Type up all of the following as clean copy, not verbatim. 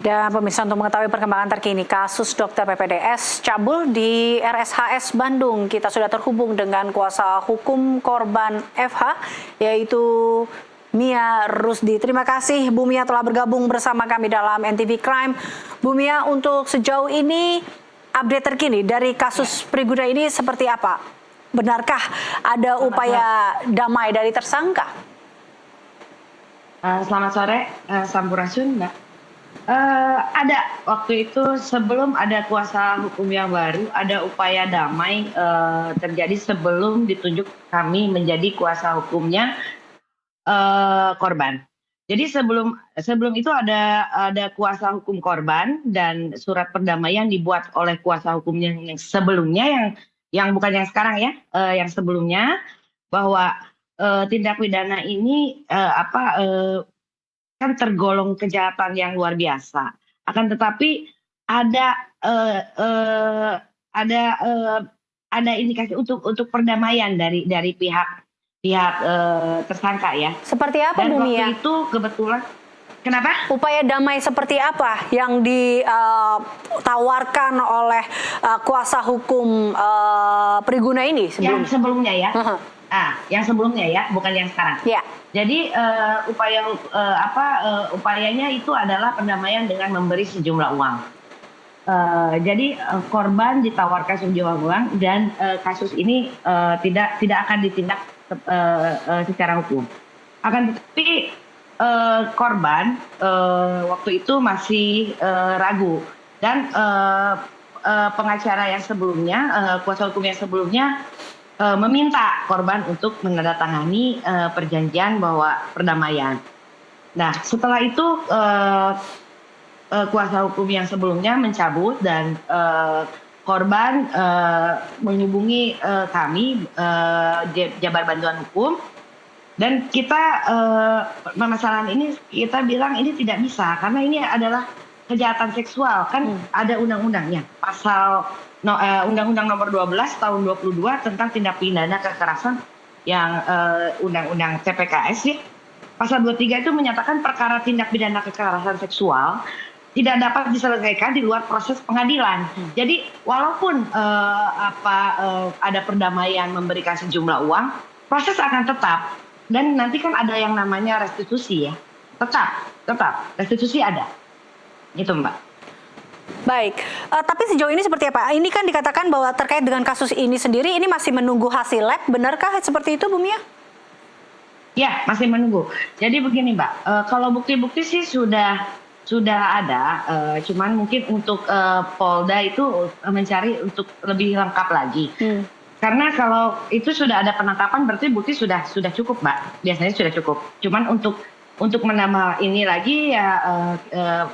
Dan pemirsa, untuk mengetahui perkembangan terkini kasus dokter PPDS cabul di RSHS Bandung, kita sudah terhubung dengan kuasa hukum korban FH, yaitu Mia Rusdi. Terima kasih Bu Mia telah bergabung bersama kami dalam NTV Crime. Bu Mia, untuk sejauh ini update terkini dari kasus Priguna ini seperti apa? Benarkah ada upaya damai dari tersangka? Selamat sore, Sampurasun, Mbak. Ada waktu itu sebelum ada kuasa hukum yang baru, ada upaya damai terjadi sebelum ditunjuk kami menjadi kuasa hukumnya korban. Jadi sebelum itu ada kuasa hukum korban dan surat perdamaian dibuat oleh kuasa hukumnya yang sebelumnya, yang bukan yang sekarang ya, yang sebelumnya, bahwa tindak pidana ini kan tergolong kejahatan yang luar biasa. Akan tetapi ada indikasi untuk perdamaian dari pihak tersangka ya. Seperti apa, Bu Mia? Dan waktu itu kebetulan, kenapa? Upaya damai seperti apa yang ditawarkan oleh kuasa hukum Priguna ini sebelumnya? Yang sebelumnya ya. Yang sebelumnya ya, bukan yang sekarang. Ya. Jadi upayanya itu adalah pendamaian dengan memberi sejumlah uang. Jadi korban ditawarkan sejumlah uang dan kasus ini tidak akan ditindak secara hukum. Akan tetapi korban waktu itu masih ragu dan pengacara yang sebelumnya, kuasa hukum yang sebelumnya meminta korban untuk menandatangani perjanjian bahwa perdamaian. Nah, setelah itu kuasa hukum yang sebelumnya mencabut dan korban menghubungi kami, Jabar Bantuan Hukum, dan kita permasalahan ini kita bilang ini tidak bisa karena ini adalah kejahatan seksual, kan ada undang-undangnya, pasal Undang-Undang Nomor 12 Tahun 22 tentang tindak pidana kekerasan yang Undang-Undang TPKS ya. Pasal 23 itu menyatakan perkara tindak pidana kekerasan seksual tidak dapat diselesaikan di luar proses pengadilan. Jadi walaupun ada perdamaian memberikan sejumlah uang, proses akan tetap dan nanti kan ada yang namanya restitusi ya. Tetap restitusi ada. Itu Mbak. Baik, tapi sejauh ini seperti apa? Ini kan dikatakan bahwa terkait dengan kasus ini sendiri, ini masih menunggu hasil lab, benarkah seperti itu Bu Mia? Ya, masih menunggu. Jadi begini Mbak, kalau bukti-bukti sih sudah ada, cuman mungkin untuk Polda itu mencari untuk lebih lengkap lagi. Karena kalau itu sudah ada penangkapan, berarti bukti sudah cukup Mbak, biasanya sudah cukup. Cuman untuk menambah ini lagi ya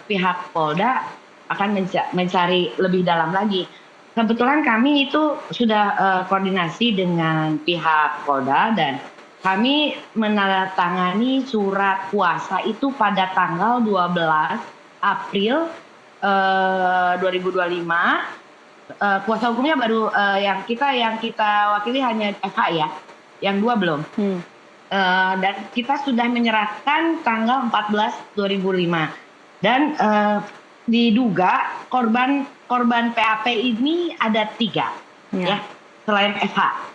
pihak Polda akan mencari lebih dalam lagi. Kebetulan kami itu sudah koordinasi dengan pihak Polda dan kami menandatangani surat kuasa itu pada tanggal 12 April 2025. Kuasa hukumnya baru yang kita wakili hanya FH ya, yang dua belum. Dan kita sudah menyerahkan tanggal 14 2005 dan diduga korban PAP ini ada 3 ya selain FH.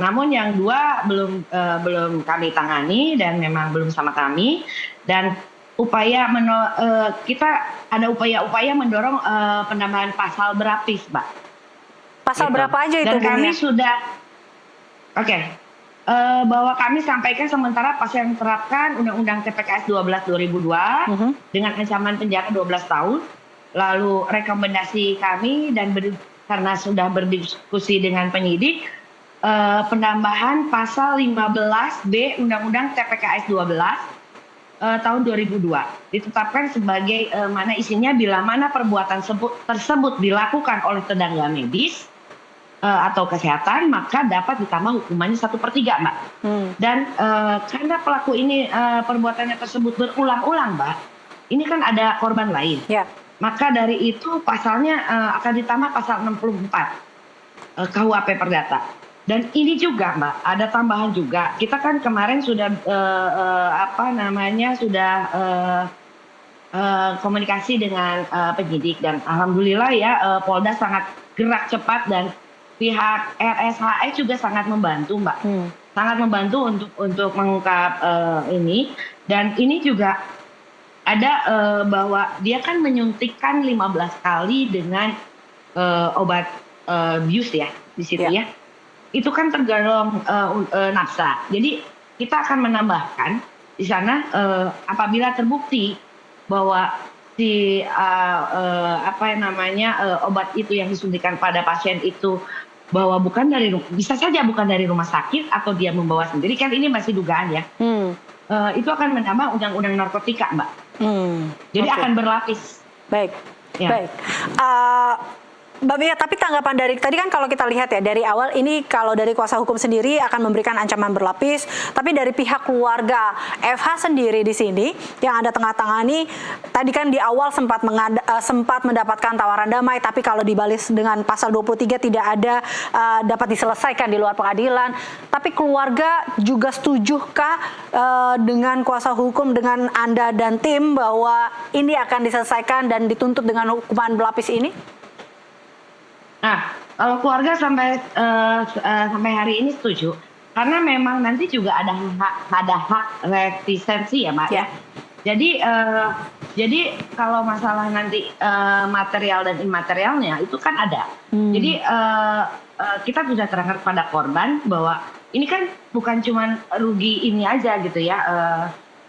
Namun yang 2 belum kami tangani dan memang belum sama kami, dan kita ada upaya mendorong penambahan pasal berlapis, Mbak. Pasal gitu. Berapa aja itu? Dan kami sudah bahwa kami sampaikan sementara pasal yang diterapkan Undang-Undang TPKS 12 2002 dengan ancaman penjara 12 tahun. Lalu rekomendasi kami dan karena sudah berdiskusi dengan penyidik, penambahan pasal 15B Undang-Undang TPKS 12 tahun 2002 ditetapkan sebagai mana isinya bila mana perbuatan tersebut dilakukan oleh tenaga medis atau kesehatan, maka dapat ditambah hukumannya 1/3 Mbak. Dan karena pelaku ini perbuatannya tersebut berulang-ulang Mbak, ini kan ada korban lain. Maka dari itu pasalnya akan ditambah pasal 64 KUHP Perdata. Dan ini juga Mbak, ada tambahan juga. Kita kan kemarin sudah komunikasi dengan penyidik dan alhamdulillah ya Polda sangat gerak cepat dan pihak RSHS juga sangat membantu Mbak. Sangat membantu untuk mengungkap ini dan ini juga ada bahwa dia kan menyuntikkan 15 kali dengan obat bius ya di situ ya. Itu kan tergolong nafsa. Jadi kita akan menambahkan di sana apabila terbukti bahwa si obat itu yang disuntikan pada pasien itu bahwa bisa saja bukan dari rumah sakit atau dia membawa sendiri, kan ini masih dugaan ya. Itu akan menambah undang-undang narkotika Mbak. Jadi akan berlapis. Baik, ya. Baik. Mbak Mia, tapi tanggapan dari tadi kan kalau kita lihat ya dari awal ini kalau dari kuasa hukum sendiri akan memberikan ancaman berlapis, tapi dari pihak keluarga FH sendiri di sini yang Anda tengah-tangani tadi kan di awal sempat mendapatkan tawaran damai, tapi kalau dibalis dengan pasal 23 tidak ada dapat diselesaikan di luar pengadilan. Tapi keluarga juga setujukah dengan kuasa hukum dengan Anda dan tim bahwa ini akan diselesaikan dan dituntut dengan hukuman berlapis ini? Nah, kalau keluarga sampai hari ini setuju, karena memang nanti juga ada hak retisensi ya, Mak. Ya. Jadi kalau masalah nanti material dan imaterialnya itu kan ada. Jadi kita sudah terangkan kepada korban bahwa ini kan bukan cuma rugi ini aja gitu ya,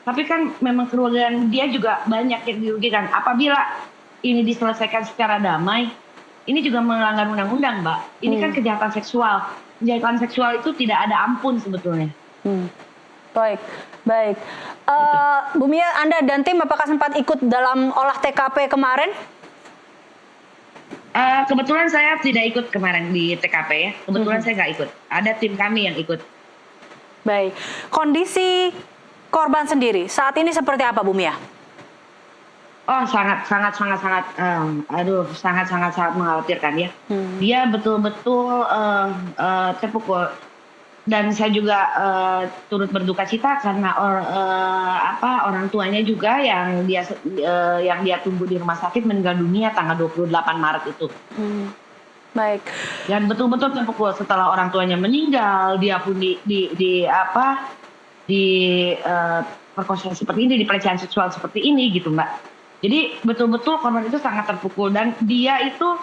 tapi kan memang kerugian dia juga banyak yang dirugikan. Apabila ini diselesaikan secara damai, ini juga melanggar undang-undang, Mbak. Ini kan kejahatan seksual. Kejahatan seksual itu tidak ada ampun sebetulnya. Baik. Bu Mia, Anda dan tim apakah sempat ikut dalam olah TKP kemarin? Kebetulan saya tidak ikut kemarin di TKP ya. Kebetulan saya nggak ikut. Ada tim kami yang ikut. Baik. Kondisi korban sendiri saat ini seperti apa, Bu Mia? Oh, sangat mengkhawatirkan ya. Dia betul-betul terpukul dan saya juga turut berduka cita karena orang tuanya juga yang dia tunggu di rumah sakit meninggal dunia tanggal 28 Maret itu. Baik. Dan betul-betul terpukul setelah orang tuanya meninggal, dia pun perkosaan seperti ini, di pelecehan seksual seperti ini gitu, Mbak. Jadi betul-betul korban itu sangat terpukul dan dia itu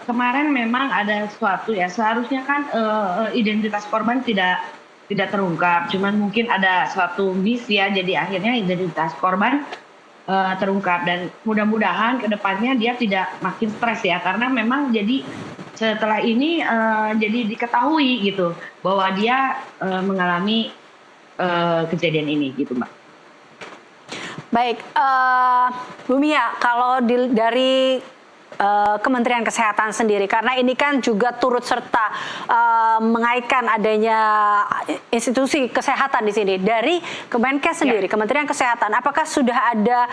kemarin memang ada sesuatu ya, seharusnya kan identitas korban tidak terungkap, cuman mungkin ada suatu miss ya, jadi akhirnya identitas korban terungkap dan mudah-mudahan kedepannya dia tidak makin stres ya, karena memang jadi setelah ini jadi diketahui gitu bahwa dia mengalami kejadian ini gitu, Mbak. Baik, Bu Mia, kalau dari Kementerian Kesehatan sendiri, karena ini kan juga turut serta mengaitkan adanya institusi kesehatan di sini. Dari Kemenkes sendiri, Kementerian Kesehatan, apakah sudah ada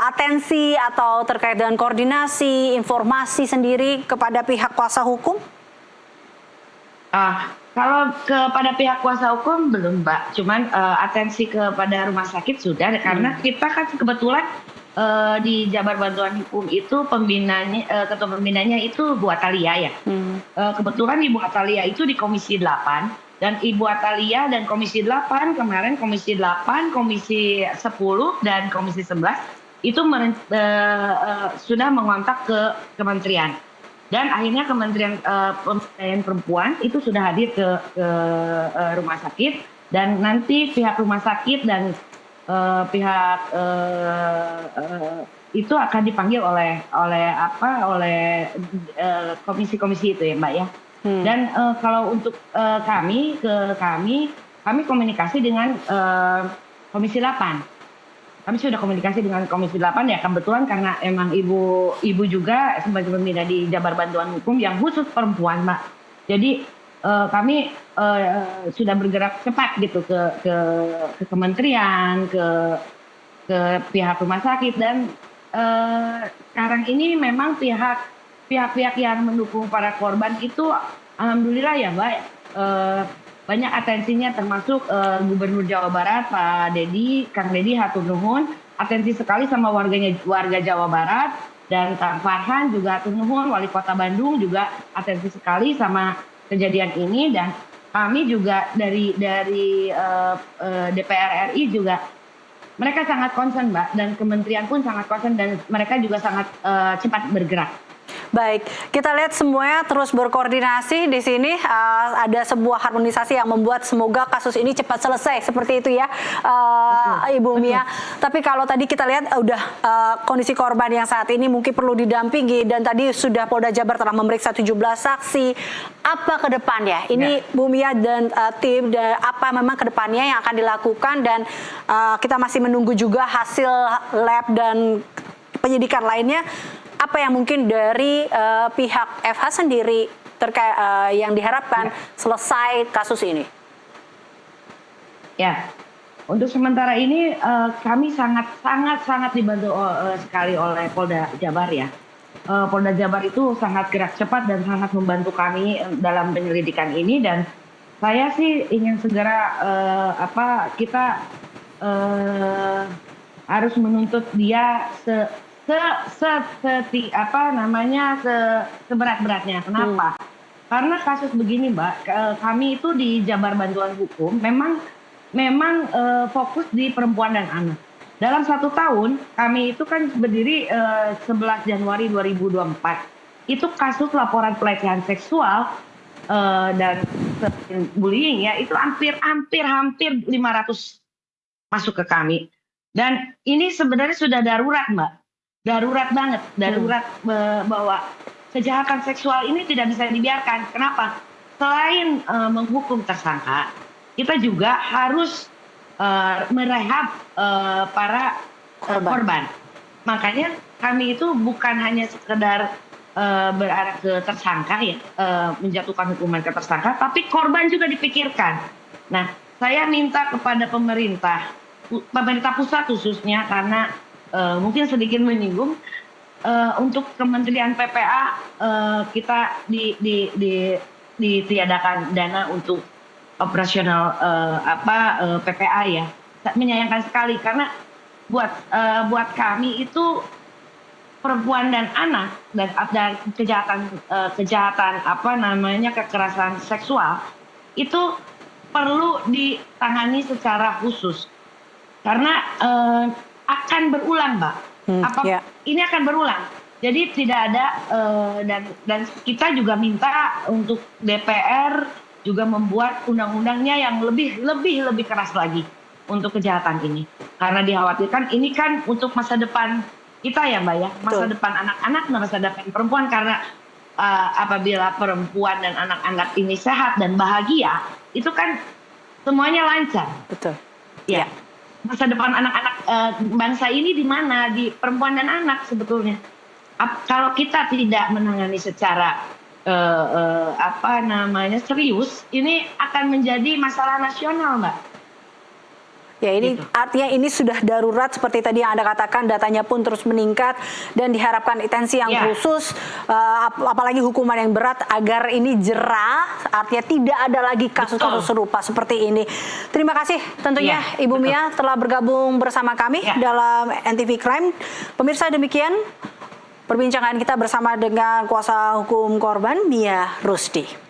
atensi atau terkait dengan koordinasi, informasi sendiri kepada pihak kuasa hukum? Kalau kepada pihak kuasa hukum belum, Mbak. Cuman atensi kepada rumah sakit sudah, karena kita kan kebetulan di Jabar Bantuan Hukum itu ketua pembinanya itu Bu Atalia ya. Kebetulan Ibu Atalia itu di Komisi 8 dan Ibu Atalia dan Komisi 8 kemarin Komisi 8, Komisi 10 dan Komisi 11 itu sudah mengontak ke kementerian. Dan akhirnya Kementerian Pemberdayaan Perempuan itu sudah hadir ke rumah sakit dan nanti pihak rumah sakit dan pihak itu akan dipanggil oleh komisi-komisi itu ya, Mbak ya. Dan kalau untuk kami komunikasi dengan Komisi 8. Kami sudah komunikasi dengan Komisi 8 ya, kebetulan karena emang ibu juga sebagai pembina di Jabar Bantuan Hukum yang khusus perempuan, Mbak. Jadi kami sudah bergerak cepat gitu ke kementerian, ke pihak rumah sakit dan sekarang ini memang pihak-pihak yang mendukung para korban itu alhamdulillah ya, Mbak. Banyak atensinya termasuk Gubernur Jawa Barat Kang Deddy Hatur Nuhun atensi sekali sama warga Jawa Barat, dan Kang Farhan juga Tunuhun, Wali Kota Bandung juga atensi sekali sama kejadian ini, dan kami juga dari DPR RI juga mereka sangat concern, Mbak, dan kementerian pun sangat concern, dan mereka juga sangat cepat bergerak. Baik, kita lihat semuanya terus berkoordinasi di sini. Ada sebuah harmonisasi yang membuat semoga kasus ini cepat selesai seperti itu ya, Ibu Mia. Tapi kalau tadi kita lihat udah kondisi korban yang saat ini mungkin perlu didampingi, dan tadi sudah Polda Jabar telah memeriksa 17 saksi. Apa ke depannya? Ini Bu Mia dan tim, dan apa memang ke depannya yang akan dilakukan, dan kita masih menunggu juga hasil lab dan penyidikan lainnya. Apa yang mungkin dari pihak FH sendiri terkait yang diharapkan selesai kasus ini? Ya, untuk sementara ini kami sangat dibantu sekali oleh Polda Jabar ya. Polda Jabar itu sangat gerak cepat dan sangat membantu kami dalam penyelidikan ini, dan saya sih ingin segera kita harus menuntut dia seberat-beratnya. Kenapa? Karena kasus begini, Mbak, kami itu di Jabar Bantuan Hukum memang fokus di perempuan dan anak. Dalam 1 tahun kami itu kan berdiri 11 Januari 2024. Itu kasus laporan pelecehan seksual dan bullying ya, itu hampir 500 masuk ke kami. Dan ini sebenarnya sudah darurat, Mbak. Darurat banget, bahwa kejahatan seksual ini tidak bisa dibiarkan. Kenapa? Selain menghukum tersangka, kita juga harus merehab para korban. Makanya kami itu bukan hanya sekedar berarah ke tersangka ya, menjatuhkan hukuman ke tersangka, tapi korban juga dipikirkan. Nah, saya minta kepada pemerintah pusat khususnya, karena mungkin sedikit menyinggung, untuk Kementerian PPA kita ditiadakan dana untuk operasional PPA ya. Menyayangkan sekali karena buat kami itu perempuan dan anak dan kejahatan kekerasan seksual itu perlu ditangani secara khusus, karena akan berulang, Mbak. Ini akan berulang. Jadi tidak ada dan kita juga minta untuk DPR juga membuat undang-undangnya yang lebih keras lagi untuk kejahatan ini. Karena dikhawatirkan ini kan untuk masa depan kita ya, Mbak ya. Masa depan anak-anak dan masa depan perempuan, karena apabila perempuan dan anak-anak ini sehat dan bahagia, itu kan semuanya lancar. Betul. Ya. Masa depan anak-anak bangsa ini di mana? Di perempuan dan anak sebetulnya. Kalau kita tidak menangani secara serius, ini akan menjadi masalah nasional, Mbak. Ya, ini artinya ini sudah darurat seperti tadi yang Anda katakan, datanya pun terus meningkat dan diharapkan intensi yang khusus, apalagi hukuman yang berat agar ini jerah, artinya tidak ada lagi kasus-kasus serupa seperti ini. Terima kasih tentunya Ibu Mia telah bergabung bersama kami dalam NTV Crime. Pemirsa, demikian perbincangan kita bersama dengan kuasa hukum korban Mia Rusdi.